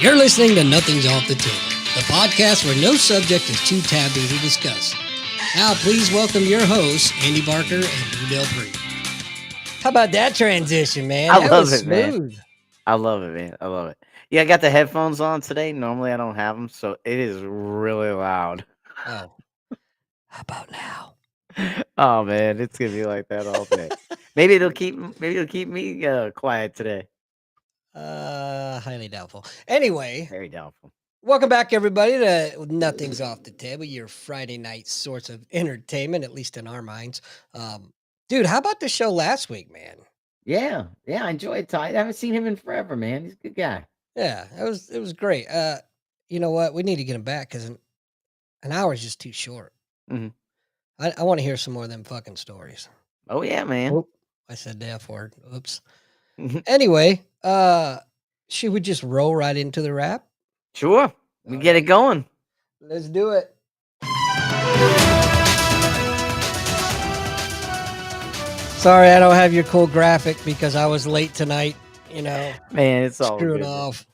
You're listening to Nothing's Off the Table, the podcast where no subject is too taboo to discuss. Now, please welcome your hosts, Andy Barker and Lou Del Pree. How about that transition, man? I That love was it, man. smooth. I love it, man. I love it. Yeah, I got the headphones on today. Normally, I don't have them, so it is really loud. Oh, how about now? Oh man, it's gonna be like that all day. Maybe it'll keep me quiet today. Highly doubtful. Anyway, Very doubtful. welcome back, everybody, to Nothing's Off the Table, your Friday night source of entertainment, at least in our minds. Dude, how about the show last week, man? Yeah, I enjoyed Ty. I haven't seen him in forever, man. He's a good guy. Yeah, it was great. You know what? We need to get him back because an hour is just too short. Hmm. I want to hear some more of them fucking stories. Oh yeah, man. Oh, I said the F word. Oops. Anyway, should we just roll right into the rap? Sure, we All get it right, going. let's do it. Sorry, I don't have your cool graphic because I was late tonight. You know, Man, it's all screwing good, man. off.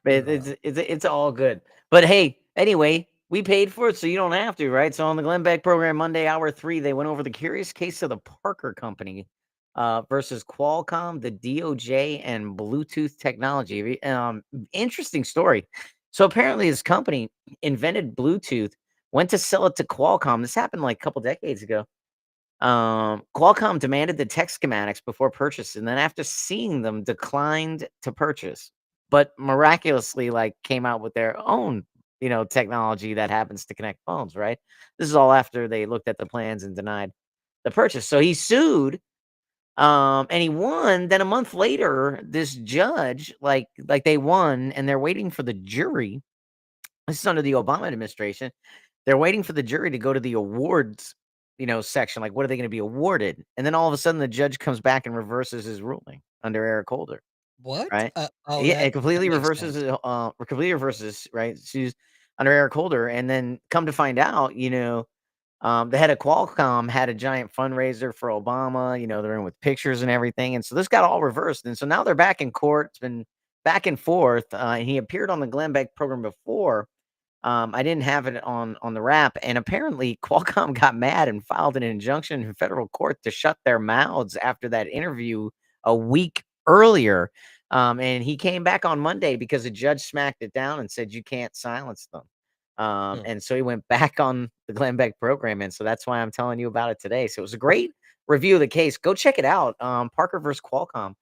Man, Screwing off. it's all good. But hey, anyway, we paid for it, so you don't have to, right? So on the Glenn Beck program, Monday, hour 3, they went over the curious case of the Parker Company versus Qualcomm, the DOJ, and Bluetooth technology. Interesting story. So apparently, this company invented Bluetooth, went to sell it to Qualcomm. This happened like a couple decades ago. Qualcomm demanded the tech schematics before purchase, and then after seeing them, declined to purchase. But miraculously, like came out with their own, technology that happens to connect phones. Right. This is all after they looked at the plans and denied the purchase. So he sued, and he won. Then a month later, this judge, like they won, and they're waiting for the jury. This is under the Obama administration. They're waiting for the jury to go to the awards, section. Like, what are they going to be awarded? And then all of a sudden, the judge comes back and reverses his ruling under Eric Holder, What? right? Oh, Yeah, that it completely makes reverses sense. it. Completely reverses, right? She's under Eric Holder, and then come to find out, the head of Qualcomm had a giant fundraiser for Obama. They're in with pictures and everything, and so this got all reversed. And so now they're back in court. It's been back and forth, and he appeared on the Glenn Beck program before. I didn't have it on the wrap, and apparently Qualcomm got mad and filed an injunction in federal court to shut their mouths after that interview a week earlier. And he came back on Monday because a judge smacked it down and said you can't silence them. Hmm. And so he went back on the Glenn Beck program, and so that's why I'm telling you about it today. So it was a great review of the case. Go check it out. Parker versus Qualcomm.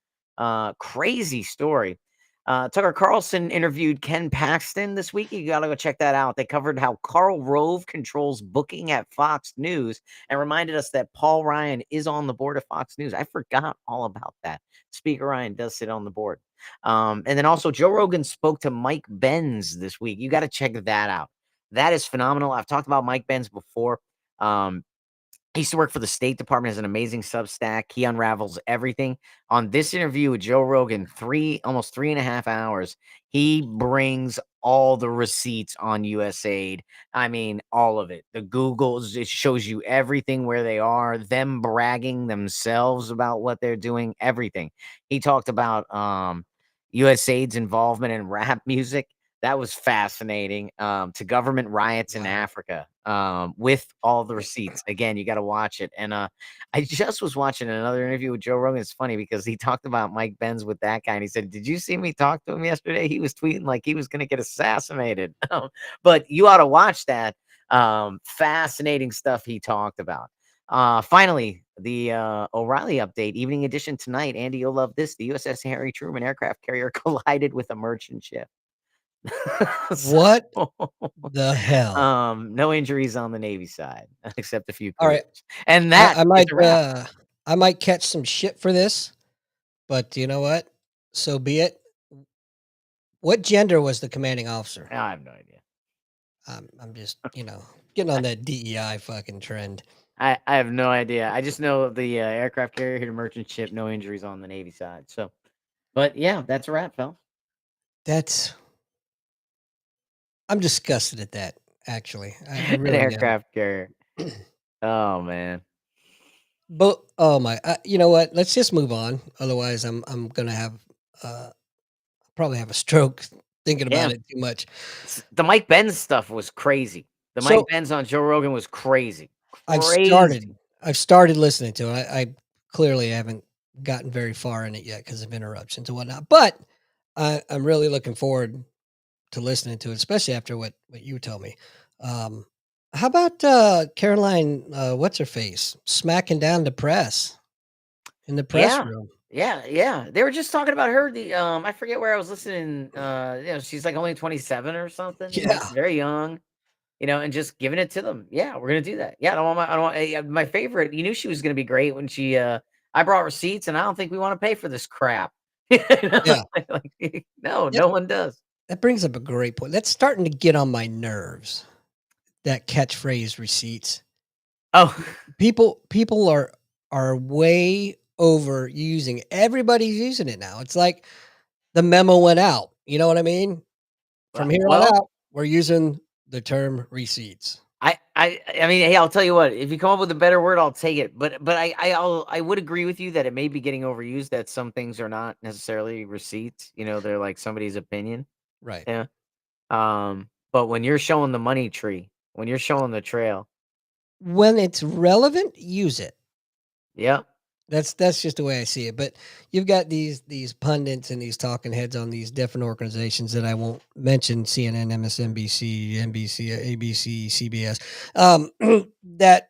Crazy story. Tucker Carlson interviewed Ken Paxton this week. You got to go check that out. They covered how Karl Rove controls booking at Fox News and reminded us that Paul Ryan is on the board of Fox News. I forgot all about that. Speaker Ryan does sit on the board. And then also, Joe Rogan spoke to Mike Benz this week. You got to check that out. That is phenomenal. I've talked about Mike Benz before. He used to work for the State Department, has an amazing Substack. He unravels everything. On this interview with Joe Rogan, almost 3.5 hours, he brings all the receipts on USAID. I mean, all of it. The Googles, it shows you everything where they are, them bragging themselves about what they're doing, everything. He talked about USAID's involvement in rap music. That was fascinating. To government riots in Wow. Africa, with all the receipts. Again, you got to watch it. And I just was watching another interview with Joe Rogan. It's funny because he talked about Mike Benz with that guy, and he said, "Did you see me talk to him yesterday? He was tweeting like he was going to get assassinated." But you ought to watch that. Fascinating stuff he talked about. Finally, the O'Reilly update, evening edition tonight. Andy, you'll love this. The USS Harry Truman aircraft carrier collided with a merchant ship. So, What the hell? no injuries on the Navy side, except a few All right, crews. And I, that I is might a wrap. I might catch some shit for this, but you know what? So be it. What gender was the commanding officer? I have no idea. I'm just getting on that DEI fucking trend. I have no idea. I just know the aircraft carrier hit a merchant ship, no injuries on the Navy side. So, but yeah, that's a wrap, Phil. That's I'm disgusted at that. Actually, I An really am. aircraft carrier. Oh man. But oh my, you know what? Let's just move on. Otherwise, I'm gonna have uh, probably have a stroke thinking Yeah. about it too much. The Mike Benz stuff was crazy. The Mike So Benz on Joe Rogan was crazy. I've Crazy. started I've started listening to it. I clearly haven't gotten very far in it yet because of interruptions and whatnot. But I'm really looking forward to listening to it, especially after what you told me. Um, how about Caroline? What's her face? Smacking down the press in the press Yeah. room. Yeah, yeah. They were just talking about her, I forget where I was listening, she's, like, only 27 or something, Yeah, very young, and just giving it to them. "Yeah, we're gonna do that." Yeah, I don't want my favorite, you knew she was gonna be great when "I brought receipts, and I don't think we wanna pay for this crap." You know? yeah. Like, no, That no one does. that brings up a great point. That's starting to get on my nerves. That catchphrase receipts. Oh, People are way overusing. Everybody's using it now. It's like the memo went out. You know what I mean? From here on well out, we're using the term receipts. I mean, hey, I'll tell you what, if you come up with a better word, I'll take it. But I would agree with you that it may be getting overused, that some things are not necessarily receipts, they're like somebody's opinion. Right. Yeah. But when you're showing the money tree, when you're showing the trail, When it's relevant, use it. yeah. That's just the way I see it. But you've got these pundits and these talking heads on these different organizations that I won't mention: CNN, MSNBC, NBC, ABC, CBS. That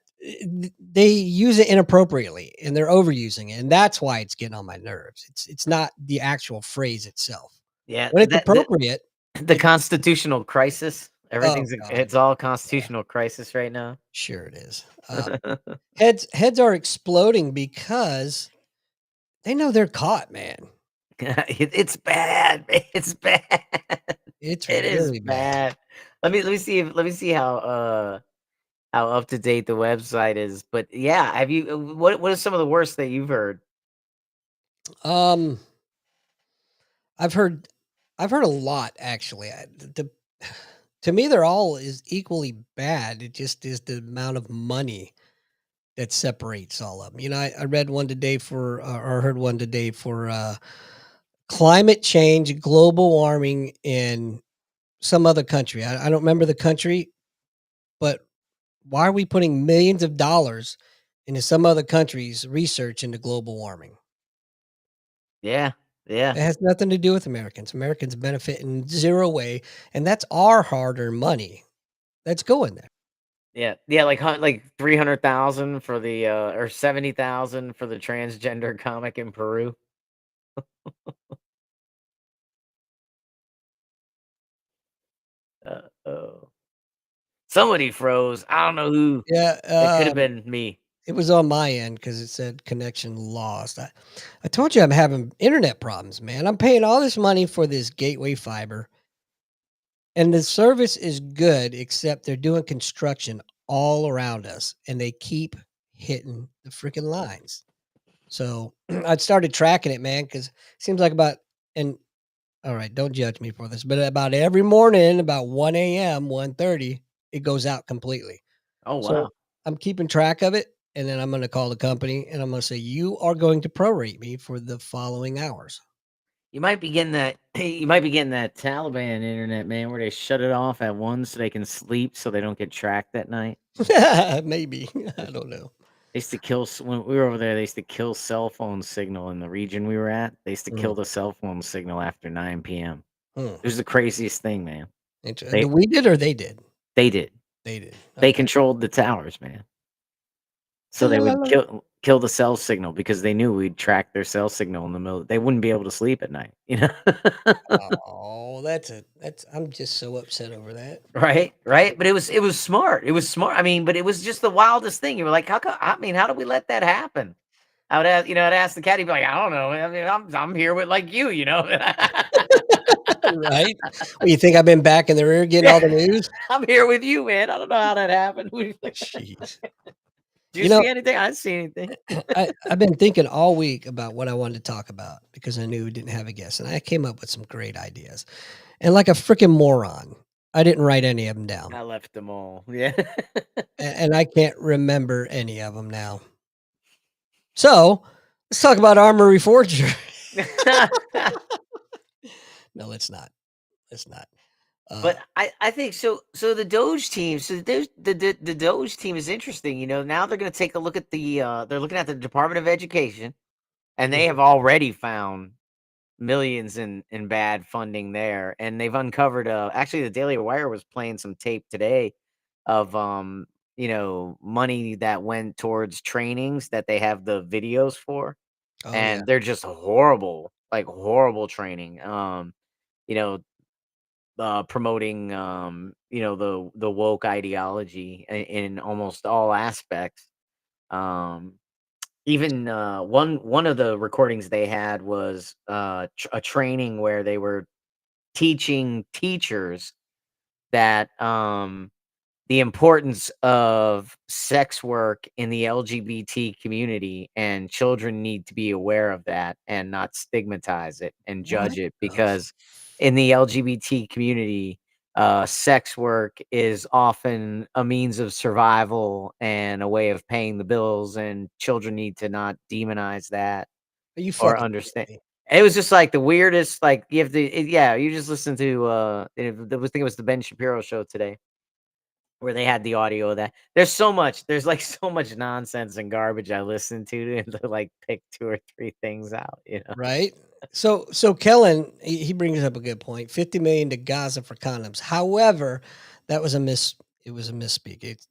they use it inappropriately and they're overusing it, and that's why it's getting on my nerves. It's not the actual phrase itself. Yeah, When it's that appropriate, the constitutional crisis, oh god, it's all yeah, constitutional crisis right now. sure it is. Heads are exploding because they know they're caught, man. It's bad. It's bad. It's It is really bad. bad. Let me see how up to date the website is. But yeah, have you what is some of the worst that you've heard? Um, I've heard I've heard a lot actually. To me, they're all is equally bad. It just is the amount of money that separates all of them. I read one today for or heard one today for climate change, global warming in some other country. I don't remember the country, but why are we putting millions of dollars into some other country's research into global warming? Yeah. Yeah. It has nothing to do with Americans. Americans benefit in zero way, and that's our hard-earned money that's going there. Yeah. Yeah, like 300,000 for the or 70,000 for the transgender comic in Peru. Oh. Somebody froze. I don't know who. Yeah, It could have been me. it was on my end because it said connection lost. I told you I'm having internet problems, man. I'm paying all this money for this gateway fiber, and the service is good, except they're doing construction all around us, and they keep hitting the freaking lines. So I started tracking it, man, because it seems like about and all right, don't judge me for this, but about every morning, about 1 AM, 1:30, it goes out completely. Oh, So wow. I'm keeping track of it, and then I'm gonna call the company and I'm gonna say, "You are going to prorate me for the following hours." You might be getting that you might be getting that Taliban internet, man, where they shut it off at 1 so they can sleep so they don't get tracked at night. Maybe. I don't know. They used to kill when we were over there, they used to kill cell phone signal in the region we were at. They used to Mm, kill the cell phone signal after 9 p.m. hmm. It was the craziest thing, man. They We did or they did? they did. They did. They Okay. controlled the towers, man. So they would Hello. kill the cell signal because they knew we'd track their cell signal in the middle. They wouldn't be able to sleep at night, you know? Oh, that's I'm just so upset over that. Right, right, but it was smart. It was smart. I mean, but it was just the wildest thing. You were like, I mean, how did we let that happen?" I'd ask the cat, he'd be like, "I don't know. I mean, I'm here with like you." Right? Well, you think I've been back in the rear getting Yeah, all the news? I'm here with you, man. I don't know how that happened. Jeez. Did you You know, see anything? I didn't see anything. I've been thinking all week about what I wanted to talk about because I knew we didn't have a guest, and I came up with some great ideas. And like a freaking moron, I didn't write any of them down, I left them all. Yeah. and I can't remember any of them now. So let's talk about Armory Forger. No, it's not. It's not. But I think so. So the Doge team, so the Doge team is interesting. Now they're going to take a look at they're looking at the Department of Education, and they Mhm. have already found millions in bad funding there, and they've uncovered. Actually, the Daily Wire was playing some tape today of money that went towards trainings that they have the videos for, Oh yeah. and they're just horrible, like horrible training. You know, promoting the woke ideology in almost all aspects. Um, Even one of the recordings they had was a training where they were teaching teachers that the importance of sex work in the LGBT community, and children need to be aware of that and not stigmatize it and What judge it, the f- because in the LGBT community, sex work is often a means of survival and a way of paying the bills, and children need to not demonize that Are you or fucking understand. kidding me? It was just like the weirdest, like you have to, yeah, you just listen to, I think it was the Ben Shapiro show today where they had the audio of that. There's, like, so much nonsense and garbage I listen to and to, like, pick 2 or 3 things out? Right? So Kellen, he brings up a good point. 50 million to Gaza for condoms. However, that was a miss. It was a misspeak. It's It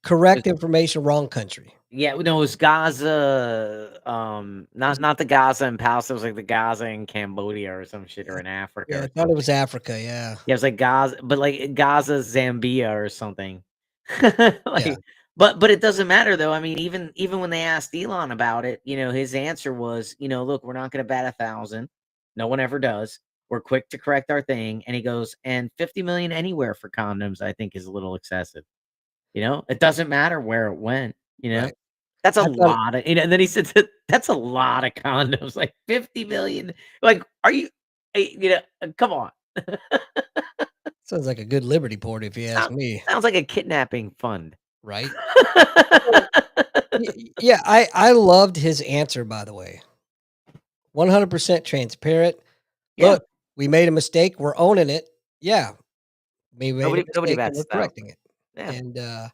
correct information, wrong country. Yeah, no, it was Gaza, Was it- not the Gaza in Palestine, it was, like, the Gaza in Cambodia or some shit, or yeah, in Africa yeah, I or thought it something. was Africa. Yeah, Yeah, it was, like, Gaza, but, like, Gaza, Zambia or something. yeah. Like, but it doesn't matter, though. I mean, even when they asked Elon about it, his answer was, "Look, we're not gonna bat 1,000. No one ever does. We're quick to correct our thing," and he goes, "And 50 million anywhere for condoms, I think, is a little excessive." It doesn't matter where it went, you know? Right. That's a I thought it lot of, and then he said that that's a lot of condoms, like 50 million. Like, are you, come on. sounds like a good Liberty port, if you ask Sound me. Sounds like a kidnapping fund. Right. So, yeah, I loved his answer. By the way, 100% transparent. Yeah, Look, we made a mistake. We're owning it. Yeah, we made a nobody mistake and bats we're 1,000. correcting it. Yeah. And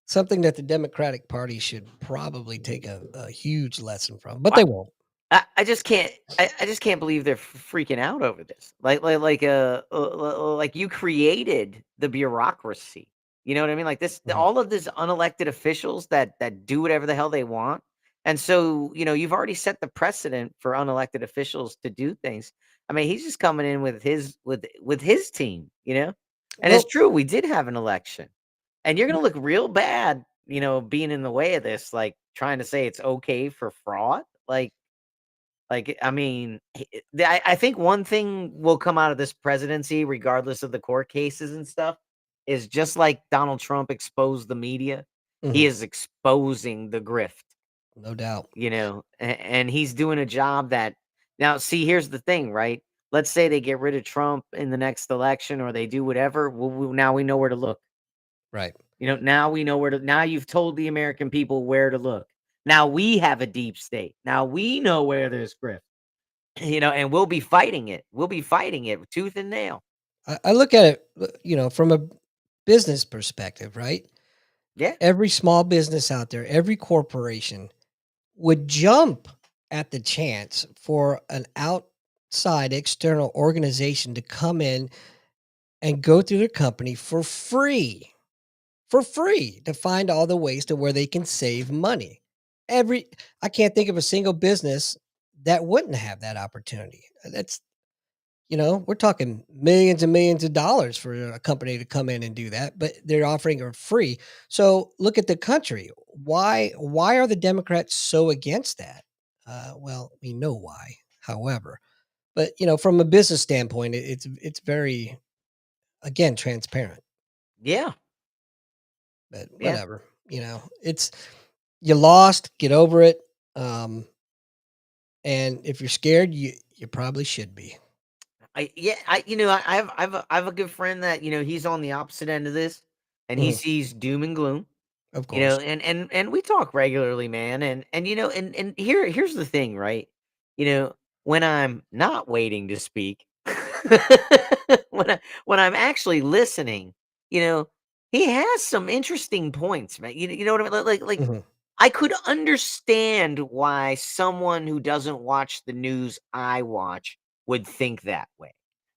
something that the Democratic Party should probably take a huge lesson from, but I they won't. I just can't, I just can't believe they're freaking out over this. Like you created the bureaucracy. You know what I mean? Like this, Mhm. all of these unelected officials that do whatever the hell they want. And so, you've already set the precedent for unelected officials to do things. I mean, he's just coming in with his team. And it's Well, true, we did have an election. And you're gonna look real bad, being in the way of this, like trying to say it's okay for fraud. I mean, I think one thing will come out of this presidency, regardless of the court cases and stuff, is just like Donald Trump exposed the media, he mhm, is exposing the grift, no doubt. and he's doing a job that. Now, see, here's the thing, right? Let's say they get rid of Trump in the next election, or they do whatever. Now we know where to look. Right. Now we know where to. Now you've told the American people where to look. Now we have a deep state. Now we know where there's grift. And we'll be fighting it. We'll be fighting it tooth and nail. I look at it, from a business perspective, right? Yeah. Every small business out there, every corporation would jump at the chance for an outside external organization to come in and go through their company for free to find all the ways to where they can save money. Every I can't think of a single business that wouldn't have that opportunity. That's we're talking millions and millions of dollars for a company to come in and do that, but they're offering it free. So look at the country. Why are the Democrats so against that? Well, we know why. However, but from a business standpoint, it's very again transparent. Yeah. But Yeah. whatever, it's you lost, get over it. And if you're scared, you probably should be. I have a good friend that, he's on the opposite end of this, and he Mhm, sees doom and gloom, of course. and we talk regularly, man. And here's the thing, right? When I'm not waiting to speak, when I'm actually listening, you know, he has some interesting points, man. You know what I mean? Like Mhm. I could understand why someone who doesn't watch the news I watch would think that way,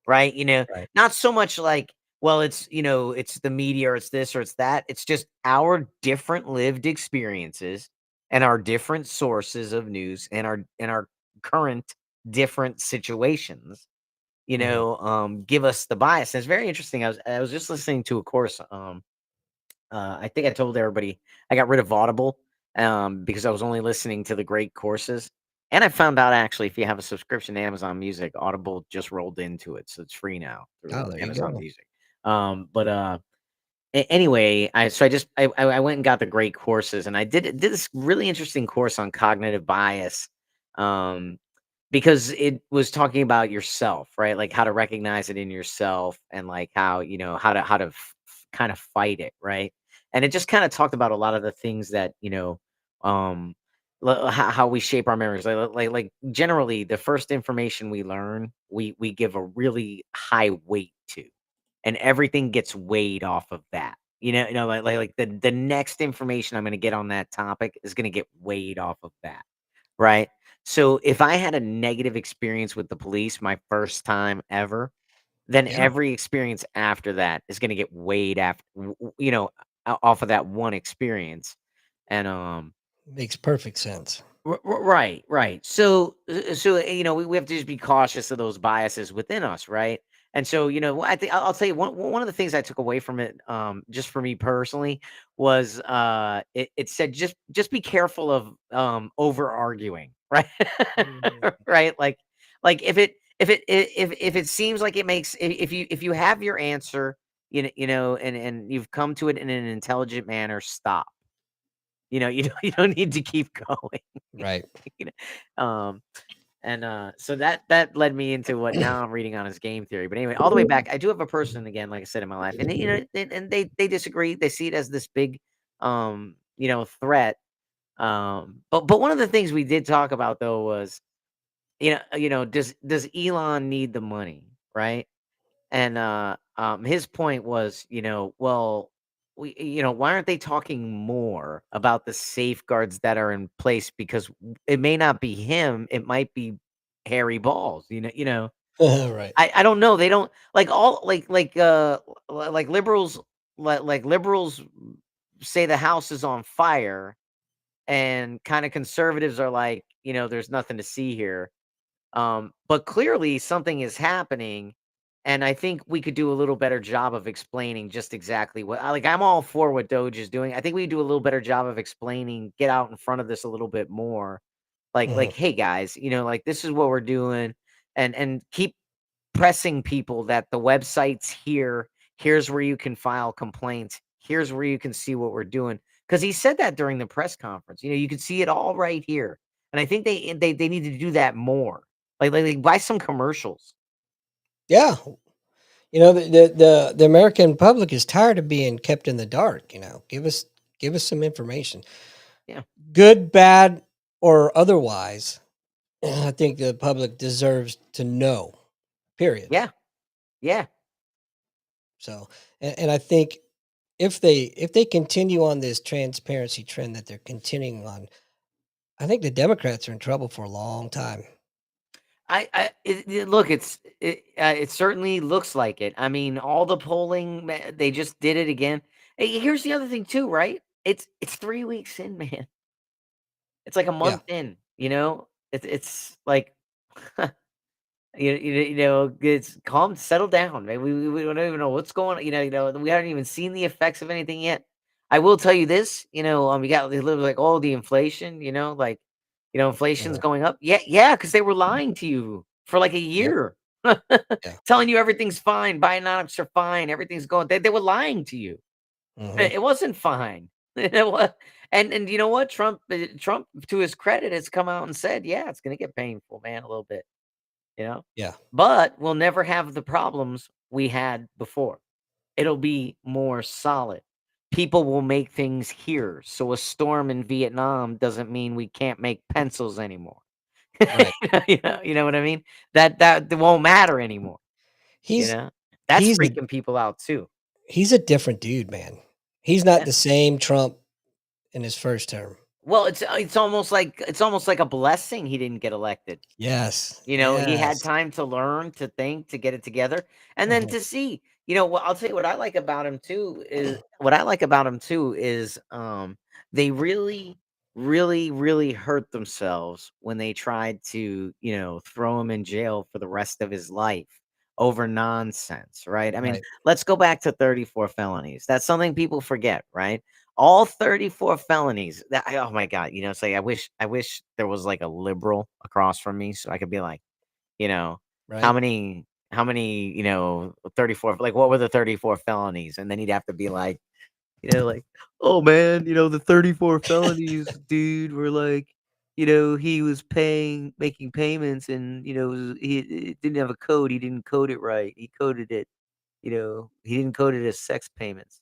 right? Right. Not so much like, well, it's the media or it's this or it's that. It's just our different lived experiences and our different sources of news and our current different situations, Mhm. give us the bias. And it's very interesting. I was just listening to a course. I think I told everybody I got rid of Audible because I was only listening to the great courses. And I found out actually, if you have a subscription to Amazon Music, Audible just rolled into it, so it's free now through Oh, there you Amazon go. Music. Anyway, I went and got the great courses, and I did this really interesting course on cognitive bias, um, because it was talking about yourself, right? Like how to recognize it in yourself, and like how kind of fight it, right? And it just kind of talked about a lot of the things that um, how we shape our memories. Like generally, the first information we learn, we give a really high weight to, and everything gets weighed off of that. Like the next information I'm going to get on that topic is going to get weighed off of that, right? So if I had a negative experience with the police my first time ever, then Yeah. every experience after that is going to get weighed after, off of that one experience. And Makes perfect sense. Right, right. So we have to just be cautious of those biases within us, right? And so, I think I'll tell you one of the things I took away from it, just for me personally, was it said just be careful of over arguing, right? Mhm. Right, like if it seems like it makes, if you have your answer, and you've come to it in an intelligent manner, stop. You don't need to keep going. Right. You know? So that led me into what now I'm reading on his game theory. But anyway, all the way back, I do have a person again, like I said, in my life, and they disagree. They see it as this big, threat. But one of the things we did talk about though was, does Elon need the money, right? And his point was, well, why aren't they talking more about the safeguards that are in place? Because it may not be him, it might be Harry Balls. Right. I don't know. They don't like all like liberals, like liberals say the house is on fire, and kind of conservatives are like, there's nothing to see here. But clearly something is happening, and I think we could do a little better job of explaining just exactly what, like, I'm all for what Doge is doing. I think we do a little better job of explaining, get out in front of this a little bit more. Mhm. Hey guys, like this is what we're doing, and keep pressing people that the website's here. Here's where you can file complaints. Here's where you can see what we're doing. Because he said that during the press conference. You could see it all right here. And I think they need to do that more. Like buy some commercials. Yeah. The American public is tired of being kept in the dark. Give us some information, Yeah. good, bad, or otherwise. I think the public deserves to know. Period. Yeah. Yeah. So, and I think if they continue on this transparency trend that they're continuing on, I think the Democrats are in trouble for a long time. Look, it certainly looks like it. I mean, all the polling, they just did it again. Hey, here's the other thing too, right? It's 3 weeks in, man. It's like a Yeah. month in, you know? It's like, it's calm, settle down, man. We don't even know what's going on. We haven't even seen the effects of anything yet. I will tell you this, we got a little like, oh, the inflation, inflation's Mhm. going up. Yeah, yeah, because they were lying to you for like a Yep. year, Yeah. telling you everything's fine, Bionomics are fine, everything's going. They were lying to you. Hmm. It wasn't fine. And you know what? Trump, to his credit, has come out and said, yeah, it's gonna get painful, man, a little bit, you know? Yeah. But we'll never have the problems we had before. It'll be more solid. People will make things here. So a storm in Vietnam doesn't mean we can't make pencils anymore. Right. You know what I mean? That won't matter anymore. You He's know, that's he's a freaking people out too. he's a different dude, man. He's not Yeah. the same Trump in his first term. Well, it's almost like a blessing he didn't get elected. Yes, You know, he had yes. time to learn, to think, to get it together, and then Mhm. to see. You know, what I'll tell you what I like about him too is what I like about him too is they really, really, really hurt themselves when they tried to, throw him in jail for the rest of his life over nonsense, right? I mean, Right. let's go back to 34 felonies. That's something people forget, right? All 34 felonies. Oh my God, it's like I wish there was like a liberal across from me so I could be like, you know, how Right. many how many, 34, like what were the 34 felonies? And then he'd have to be like, like, oh man, the 34 felonies, dude, were like, he was making payments and he didn't have a code, he didn't code it right. He coded it, he didn't code it as sex payments,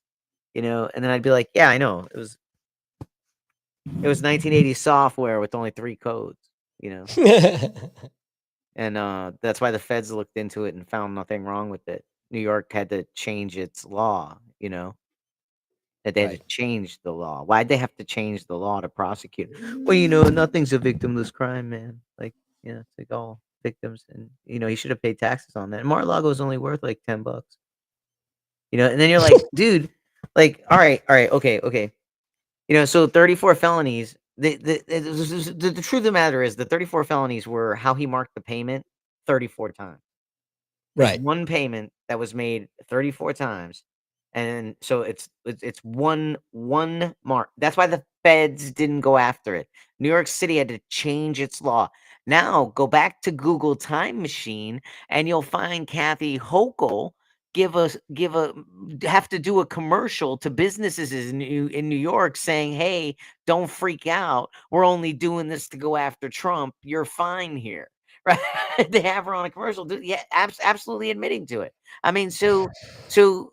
and then I'd be like, yeah, I know. It was 1980 software with only three codes, you know. And, that's why the feds looked into it and found nothing wrong with it. New York had to change its law, that they had to Right. change the law. Why'd they have to change the law to prosecute? Well, nothing's a victimless crime, man. Like, it's like all victims and, he should have paid taxes on that. And Mar-a-Lago is only worth like $10, and then you're like, dude, like, all right, okay, okay. So 34 felonies. The truth of the matter is the 34 felonies were how he marked the payment 34 times. It's Right. one payment that was made 34 times, and so it's one mark. That's why the feds didn't go after it. New York City had to change its law. Now go back to Google Time Machine, and you'll find Kathy Hochul have to do a commercial to businesses in New York saying, "Hey, don't freak out. We're only doing this to go after Trump. You're fine here." Right? They have her on a commercial. Yeah, absolutely admitting to it. I mean, so you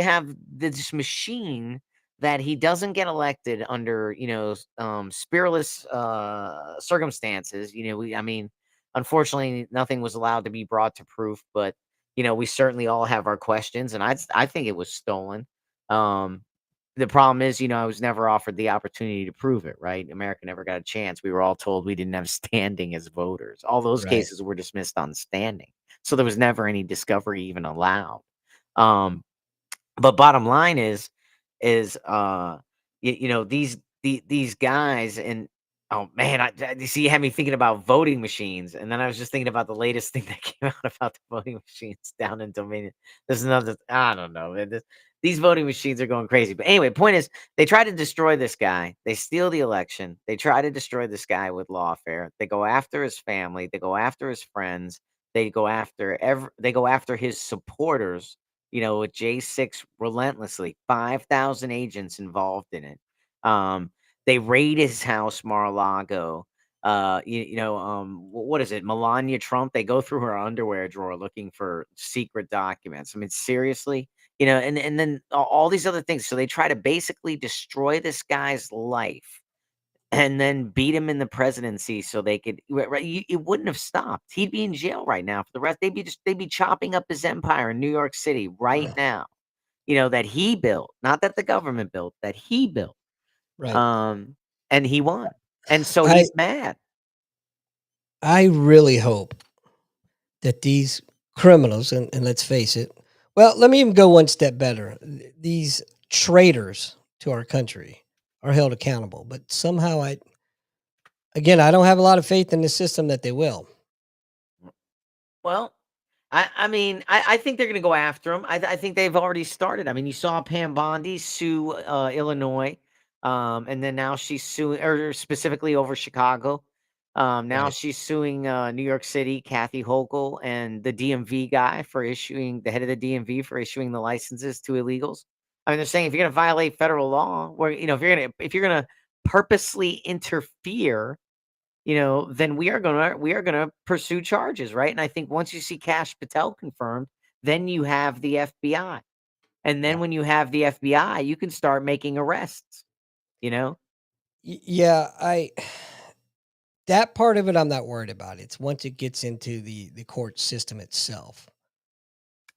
have this machine that he doesn't get elected under, spiritualist circumstances. I mean, unfortunately, nothing was allowed to be brought to proof, but we certainly all have our questions, and I think it was stolen. Um, the problem is, I was never offered the opportunity to prove it, right? America never got a chance. We were all told we didn't have standing as voters. All those Right. cases were dismissed on standing. So there was never any discovery even allowed. Um, but bottom line is these guys and oh man, you see, you had me thinking about voting machines, and then I was just thinking about the latest thing that came out about the voting machines down in Dominion. There's another, I don't know, man. These voting machines are going crazy. But anyway, point is, they try to destroy this guy. They steal the election. They try to destroy this guy with lawfare. They go after his family. They go after his friends. They go after his supporters, with J6 relentlessly, 5,000 agents involved in it. Um, they raid his house, Mar-a-Lago. What is it? Melania Trump. They go through her underwear drawer looking for secret documents. I mean, seriously, and then all these other things. So they try to basically destroy this guy's life and then beat him in the presidency so they could right, it wouldn't have stopped. He'd be in jail right now for the rest. They'd be chopping up his empire in New York City right now. That he built, not that the government built, that he built. Right. Um, and he won. And so I he's mad. I really hope that these criminals, and let's face it, well, let me even go one step better. These traitors to our country are held accountable, but somehow I don't have a lot of faith in the system that they will. Well, I mean, I think they're gonna go after him. I think they've already started. I mean, you saw Pam Bondi sue Illinois, and then now she's suing, or specifically over Chicago. Now Right. she's suing New York City, Kathy Hochul, and the DMV guy for issuing the head of the DMV for issuing the licenses to illegals. I mean, they're saying if you're gonna violate federal law, where if you're gonna purposely interfere, then we are gonna pursue charges, right? And I think once you see Cash Patel confirmed, then you have the FBI. And then Yeah. when you have the FBI, you can start making arrests, you know? Yeah, That part of it, I'm not worried about. It's once it gets into the court system itself.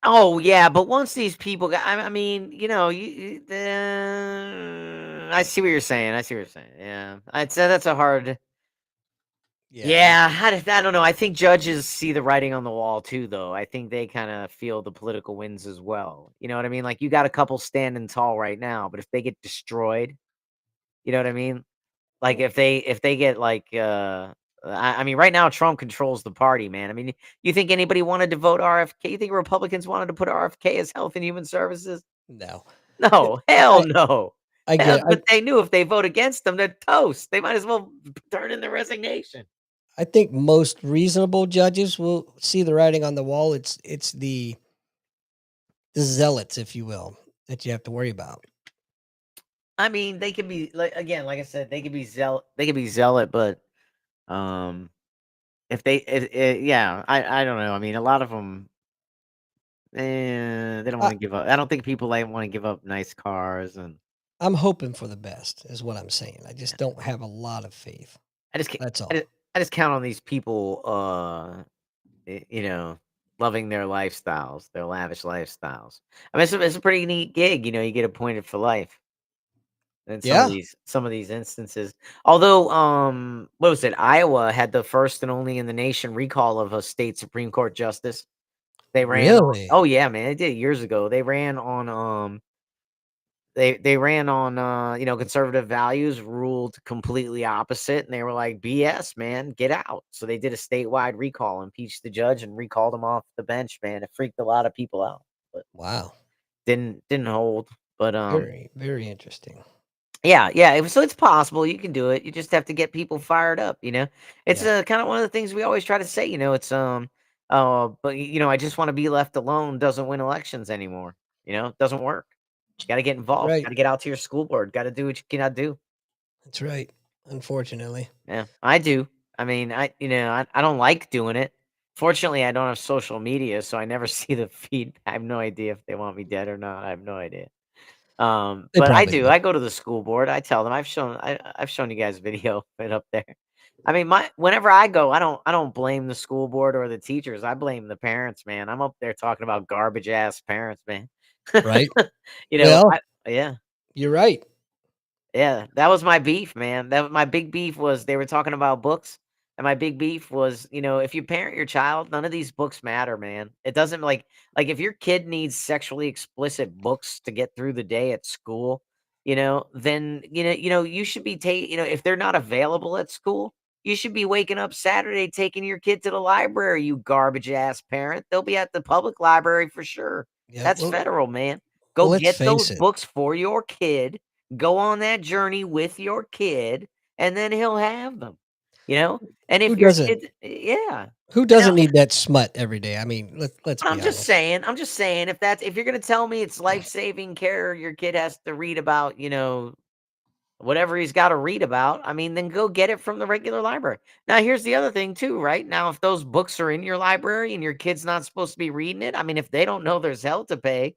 Oh yeah, but once these people got, I mean, I see what you're saying. I see what you're saying. Yeah, I'd say that's a hard. Yeah, Yeah, I don't know. I think judges see the writing on the wall too, though. I think they kind of feel the political winds as well. You know what I mean? Like you got a couple standing tall right now, but if they get destroyed, you know what I mean? Like if they get like I mean right now Trump controls the party, man. I mean, you think anybody wanted to vote RFK? You think Republicans wanted to put RFK as Health and Human Services? no. Yeah, No, hell I no. I Hell, get I but they knew if they vote against them, they're toast. They might as well turn in their resignation. I think most reasonable judges will see the writing on the wall. It's the zealots, if you will, that you have to worry about. I mean, they could be like again, like I said, they could be zealot, but um if they yeah, I don't know. I mean, a lot of them they don't want I, to give up. I don't think people like want to give up nice cars and I'm hoping for the best, is what I'm saying. I just don't have a lot of faith. I just ca- That's I just, all. I just count on these people loving their lifestyles, their lavish lifestyles. I mean, it's a pretty neat gig, you get appointed for life in Yeah, some of these instances. Although, what was it? Iowa had the first and only in the nation recall of a state Supreme Court justice. They ran on. really. Oh yeah, man, they did it years ago. They ran on conservative values, ruled completely opposite, and they were like, BS, man, get out. So they did a statewide recall, impeached the judge, and recalled him off the bench, man. It freaked a lot of people out, but Wow. didn't hold. But Very, very interesting. yeah, yeah. So it's possible you can do it. You just have to get people fired up. It's Yeah. kind of one of the things we always try to say. It's but I just want to be left alone doesn't win elections anymore. It doesn't work. Got to get involved. Got Right. to get out to your school board. Got to do what you cannot do. That's right. Unfortunately. Yeah, I do. I mean, I don't like doing it. Fortunately, I don't have social media, so I never see the feed. I have no idea if they want me dead or not. I have no idea. They But I probably do. do. I go to the school board. I tell them I've shown you guys video right up there. I mean, my whenever I go, I don't blame the school board or the teachers. I blame the parents, man. I'm up there talking about garbage ass parents, man. Right. You know, Well, I yeah. you're right. Yeah, that was my beef, man. My big beef was they were talking about books, and my big beef was, if you parent your child, none of these books matter, man. It doesn't like if your kid needs sexually explicit books to get through the day at school, then you should be if they're not available at school, you should be waking up Saturday taking your kid to the library, you garbage ass parent. They'll be at the public library for sure. Yeah. That's federal, man. Well, Go let's get those face it. books for your kid. Go on that journey with your kid, and then he'll have them, you know? And Who if your doesn't? kid yeah. Who And doesn't need that smut every day? I mean, let's be honest. I'm just saying if you're gonna tell me it's life-saving care your kid has to read about, whatever he's gotta read about, I mean, then go get it from the regular library. Now, here's the other thing too, right? Now, if those books are in your library and your kid's not supposed to be reading it, I mean, if they don't know there's hell to pay,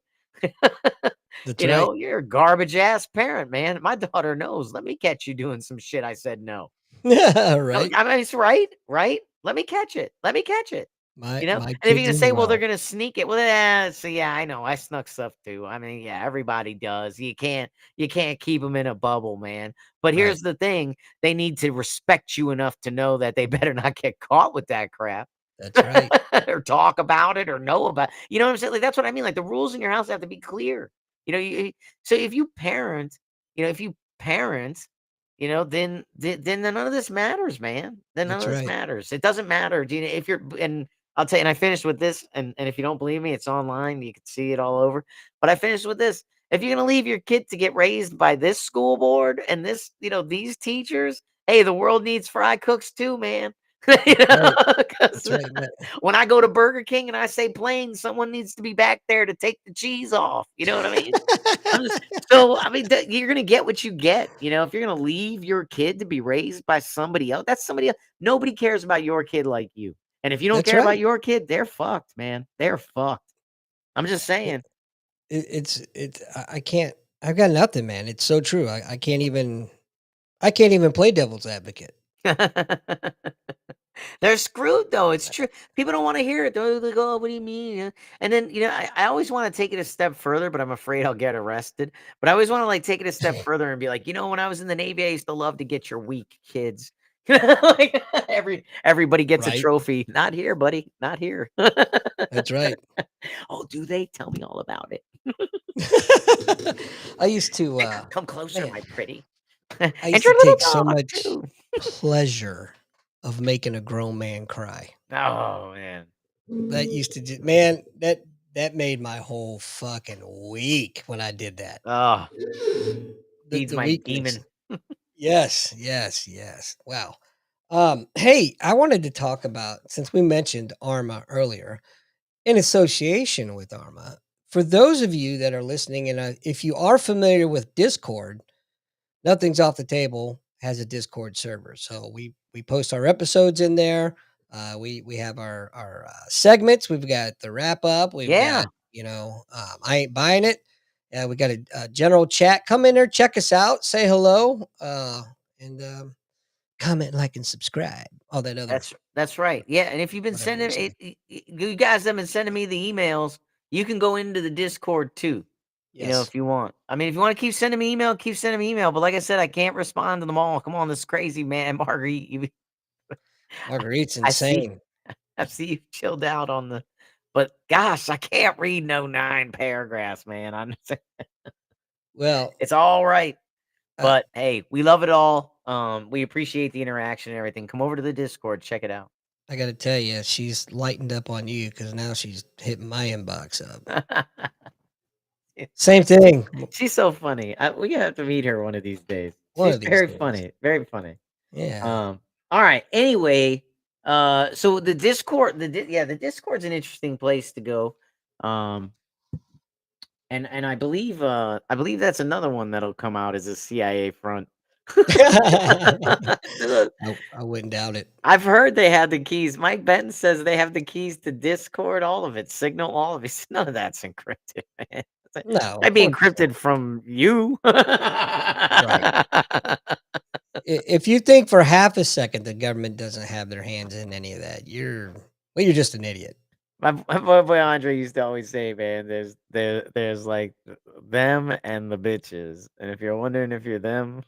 That's right. you're a garbage ass parent, man. My daughter knows. Let me catch you doing some shit I said no. Yeah. No, Right. I mean, it's right, right? Let me catch it. Let me catch it. My And if you're kids gonna as say, well, they're well. gonna sneak it. Well, yeah, so yeah, I know. I snuck stuff too. I mean, yeah, everybody does. You can't keep them in a bubble, man. But Right. here's the thing: they need to respect you enough to know that they better not get caught with that crap, That's right. or talk about it, or know about. You know what I'm saying? Like that's what I mean. Like the rules in your house have to be clear. So if you parent, then none of this matters, man. Then none That's of this right. matters. It doesn't matter. Do you know if you're and I'll tell you, and I finished with this, and if you don't believe me, it's online. You can see it all over. But I finished with this. If you're gonna leave your kid to get raised by this school board and these teachers, hey, the world needs fry cooks too, man. That's right. 'Cause That's right. Man. when I go to Burger King and I say plain, someone needs to be back there to take the cheese off. You know what I mean? I'm just so I mean, you're gonna get what you get. If you're gonna leave your kid to be raised by somebody else, that's somebody else. Nobody cares about your kid like you. And if you don't That's care about right. your kid, they're fucked, man. They're fucked. I'm just It, saying. it's I can't. I've got nothing, man. It's so true. I can't even. I can't even play devil's advocate. They're screwed though. It's true. People don't want to hear it. They're like, "Oh, what do you mean?" And then I always want to take it a step further, but I'm afraid I'll get arrested. But I always want to like take it a step further and be like, when I was in the Navy, I used to love to get your weak kids. Like everybody gets a Right. trophy. Not here, buddy. Not here. That's right. Oh, do they? Tell me all about it. I used to, Come closer, man, my pretty. I And used to your little take so dog much too. pleasure of making a grown man cry. Oh man. That used to just, man, that made my whole fucking week when I did that. Oh, feeds The my weakness. demon. Yes, yes, yes. Wow. Hey, I wanted to talk about, since we mentioned Arma earlier, in association with Arma, for those of you that are listening, and if you are familiar with Discord, Nothing's Off the Table has a Discord server. So we post our episodes in there. We have our segments. We've got the wrap up. We've Yeah. got I ain't buying it. We got a general chat. Come in there, check us out, say hello, and comment, like, and subscribe. All that other That's right. Yeah, and if you've been whatever we sending say. you guys have been sending me the emails, you can go into the Discord too, Yes, if you want. I mean, if you want to keep sending me email, keep sending me email. But like I said, I can't respond to them all. Come on, this crazy man, Marguerite. Marguerite's I see, insane. I see you chilled out on the. But gosh, I can't read no 9 paragraphs, man. Well, It's all right. uh, But hey, we love it all. We appreciate the interaction and everything. Come over to the Discord, check it out. I got to tell you, she's lightened up on you because now she's hitting my inbox up. Same thing. She's so funny. We have to meet her one of these days. One She's of these very days. funny, very funny. Yeah. All right. Anyway, so the Discord, the Discord's an interesting place to go. And I believe that's another one that'll come out as a CIA front. Look, I wouldn't doubt it. I've heard they had the keys. Mike Benton says they have the keys to Discord, all of it, Signal, all of it. None of that's encrypted, man. No, of Might be course not. encrypted from you. Right. If you think for half a second the government doesn't have their hands in any of that, you're just an idiot. My boy Andre used to always say, man, there's like them and the bitches. And if you're wondering if you're them,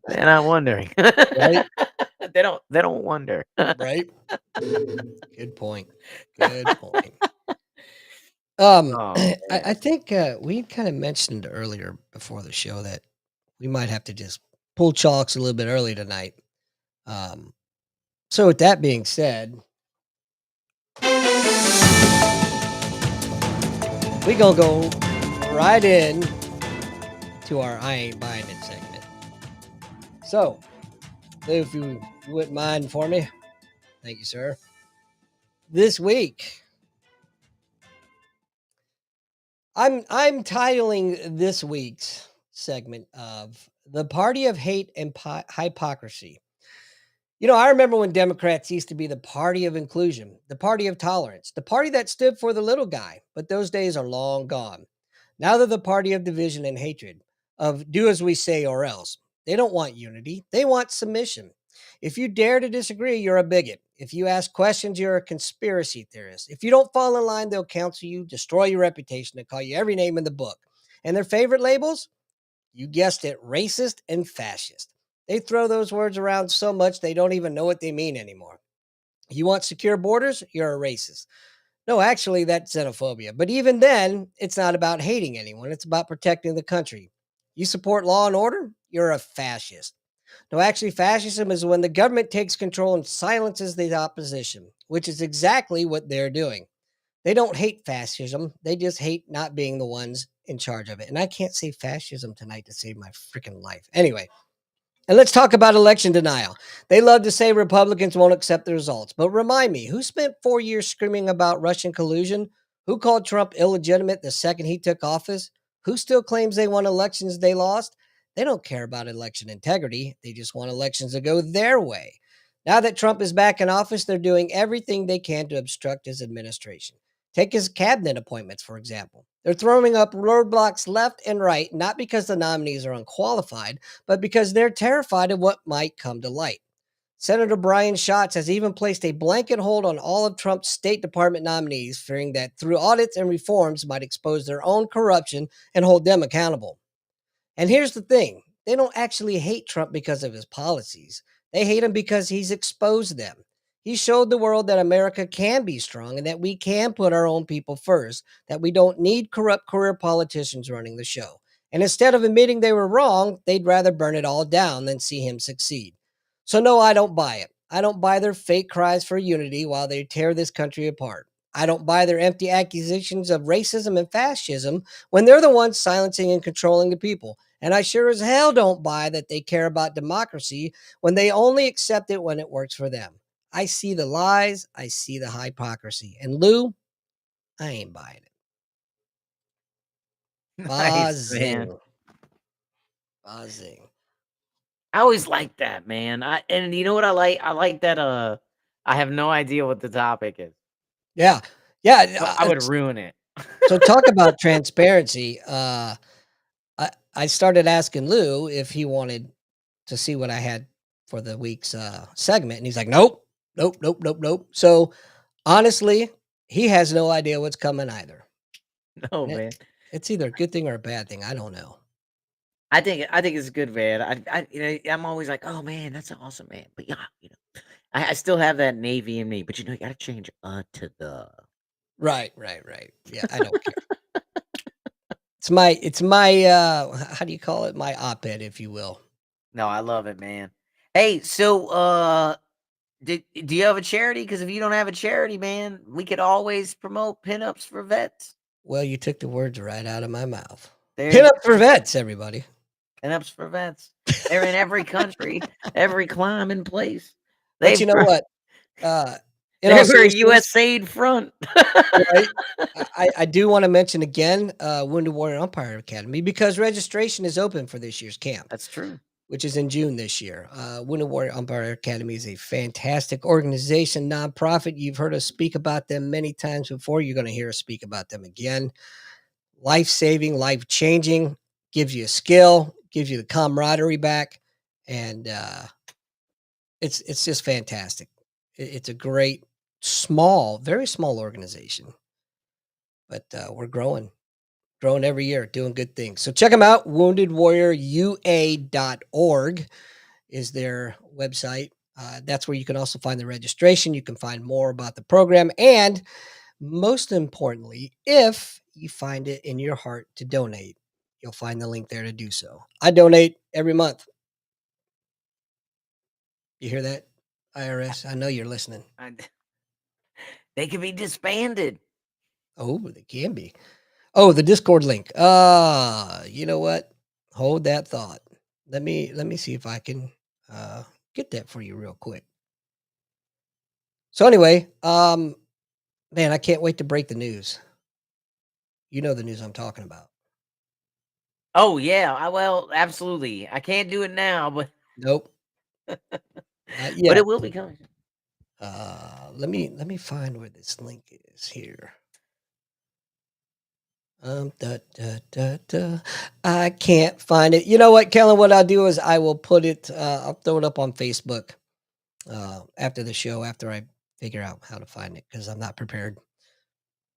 they're not wondering. Right? They don't wonder. Right? Good point. Good point. Um, Oh, I think we kind of mentioned earlier before the show that we might have to just pull chalks a little bit early tonight. Um, so with that being said, we gonna go right in to our I Ain't Buying It segment. So, Lou, if you wouldn't mind for me, thank you, sir. This week, I'm titling this week's segment of "The Party of Hate and Hypocrisy." I remember when Democrats used to be the party of inclusion, the party of tolerance, the party that stood for the little guy, but those days are long gone. Now they're the party of division and hatred, of do as we say or else. They don't want unity, they want submission. If you dare to disagree, you're a bigot. If you ask questions, you're a conspiracy theorist. If you don't fall in line, they'll counsel you, destroy your reputation, and call you every name in the book. And their favorite labels? You guessed it, racist and fascist. They throw those words around so much they don't even know what they mean anymore. You want secure borders? You're a racist. No, actually, that's xenophobia. But even then, it's not about hating anyone, it's about protecting the country. You support law and order? You're a fascist. No, actually, fascism is when the government takes control and silences the opposition, which is exactly what they're doing. They don't hate fascism, they just hate not being the ones in charge of it. And I can't say fascism tonight to save my freaking life. Anyway, and let's talk about election denial. They love to say Republicans won't accept the results. But remind me, who spent 4 years screaming about Russian collusion? Who called Trump illegitimate the second he took office? Who still claims they won elections they lost? They don't care about election integrity. They just want elections to go their way. Now that Trump is back in office, they're doing everything they can to obstruct his administration. Take his cabinet appointments, for example. They're throwing up roadblocks left and right, not because the nominees are unqualified, but because they're terrified of what might come to light. Senator Brian Schatz has even placed a blanket hold on all of Trump's State Department nominees, fearing that through audits and reforms might expose their own corruption and hold them accountable. And here's the thing, they don't actually hate Trump because of his policies. They hate him because he's exposed them. He showed the world that America can be strong and that we can put our own people first, that we don't need corrupt career politicians running the show. And instead of admitting they were wrong, they'd rather burn it all down than see him succeed. So, no, I don't buy it. I don't buy their fake cries for unity while they tear this country apart. I don't buy their empty accusations of racism and fascism when they're the ones silencing and controlling the people. And I sure as hell don't buy that they care about democracy when they only accept it when it works for them. I see the lies, I see the hypocrisy. And Lou, I ain't buying it. Nice, man. Buzzing. Buzzing. I always like that, man. And you know what I like? I like that I have no idea what the topic is. Yeah. Yeah. So I would ruin it. So talk about transparency. I started asking Lou if he wanted to see what I had for the week's segment, and he's like, "Nope, nope, nope, nope, nope." So honestly, he has no idea what's coming either. No, And man. it's either a good thing or a bad thing. I don't know. I think it's good, man. I'm always like, oh man, that's awesome, man. But yeah, I still have that Navy in me. But you gotta change to the. Right. Yeah, I don't care. It's my how do you call it? My op-ed, if you will. No, I love it, man. Hey, so do you have a charity? Because if you don't have a charity, man, we could always promote pinups for vets. Well, you took the words right out of my mouth. There Pinups for vets, everybody. Pinups for vets. They're in every country, every climb and place. But you know what? They're a USAID front. Right? I do want to mention again, Wounded Warrior Umpire Academy, because registration is open for this year's camp. That's true. Which is in June this year. Wounded Warrior Umpire Academy is a fantastic organization, nonprofit. You've heard us speak about them many times before. You're going to hear us speak about them again. Life-saving, life-changing, gives you a skill, gives you the camaraderie back, and it's just fantastic. It's a great, very small organization, but we're growing every year, doing good things. So check them out. WoundedWarriorUA.org is their website. That's where you can also find the registration. You can find more about the program. And most importantly, if you find it in your heart to donate, you'll find the link there to do so. I donate every month. You hear that, IRS? I know you're listening. They can be disbanded. Oh, they can be. Oh, the Discord link. You know what? Hold that thought. Let me see if I can get that for you real quick. So anyway, man, I can't wait to break the news. You know the news I'm talking about. Oh yeah, well, absolutely. I can't do it now, but nope. But it will be coming. Let me find where this link is here. I can't find it. You know what, Kellen? What I'll do is I will put it. I'll throw it up on Facebook after the show. After I figure out how to find it, because I'm not prepared.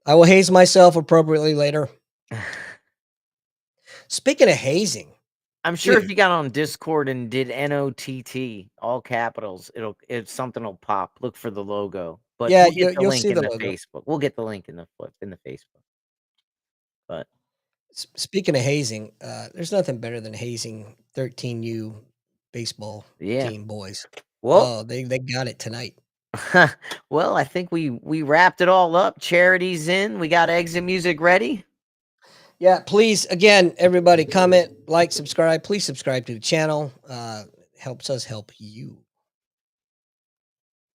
I will haze myself appropriately later. Speaking of hazing, I'm sure if you got on Discord and did NOTT all capitals, something will pop. Look for the logo. But yeah, we'll you'll see the logo. Facebook. We'll get the link in the Facebook. But speaking of hazing, there's nothing better than hazing 13U baseball team boys. Well, they got it tonight. Well, I think we wrapped it all up. Charity's in. We got exit music ready. Yeah, please, again, everybody, comment, like, subscribe. Please subscribe to the channel. Helps us help you.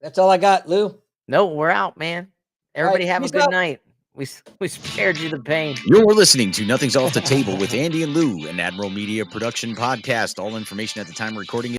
That's all I got, Lou. No, we're out, man. Everybody have a good night. We spared you the pain. You're listening to Nothing's Off the Table with Andy and Lou, an Admiral Media production podcast. All information at the time of recording